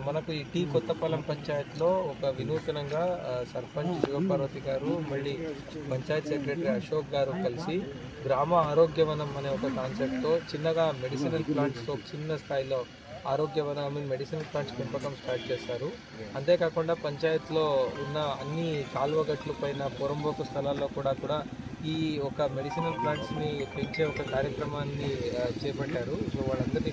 మనకు ఈ టీ కొత్తపాలెం పంచాయత్లో ఒక వినూతనంగా సర్పంచ్ శివపార్వతి గారు మళ్ళీ పంచాయత్ సెక్రటరీ అశోక్ గారు కలిసి గ్రామ ఆరోగ్యవనం అనే ఒక కాన్సెప్ట్తో చిన్నగా మెడిసినల్ ప్లాంట్స్తో చిన్న స్థాయిలో ఆరోగ్యవనం మెడిసినల్ ప్లాంట్స్ పెంపకం స్టార్ట్ చేస్తారు. అంతేకాకుండా పంచాయత్లో ఉన్న అన్ని కాలువగట్ల పైన పొరంబోకు స్థలాల్లో కూడా ఈ ఒక మెడిసినల్ ప్లాంట్స్ని పెంచే ఒక కార్యక్రమాన్ని చేపట్టారు. సో వాళ్ళందరినీ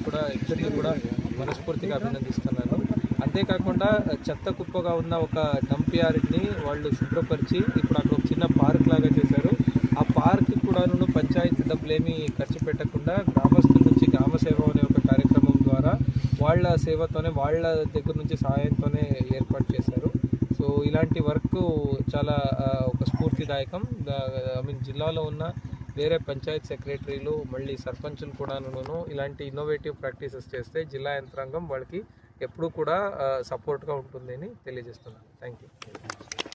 కూడా మనస్ఫూర్తిగా అభినందిస్తున్నాను. అంతేకాకుండా చెత్త కుప్పగా ఉన్న ఒక డంప్ యార్డ్ని వాళ్ళు శుభ్రపరిచి ఇప్పుడు అక్కడ ఒక చిన్న పార్క్ లాగా చేశారు. ఆ పార్క్ కూడాను పంచాయతీ డబ్బులేమీ ఖర్చు పెట్టకుండా గ్రామస్తుల నుంచి గ్రామ సేవ అనే ఒక కార్యక్రమం ద్వారా వాళ్ళ సేవతోనే వాళ్ళ దగ్గర నుంచి సహాయంతోనే ఏర్పాటు చేశారు. సో ఇలాంటి వర్క్ చాలా ఒక స్ఫూర్తిదాయకం. జిల్లాలో ఉన్న వేరే పంచాయత్ సెక్రటరీలు మళ్ళీ సర్పంచులు కూడాను ఇలాంటి ఇన్నోవేటివ్ ప్రాక్టీసెస్ చేస్తే జిల్లా యంత్రాంగం వాళ్ళకి ఎప్పుడూ కూడా సపోర్ట్గా ఉంటుందని తెలియజేస్తున్నాను. Thank you.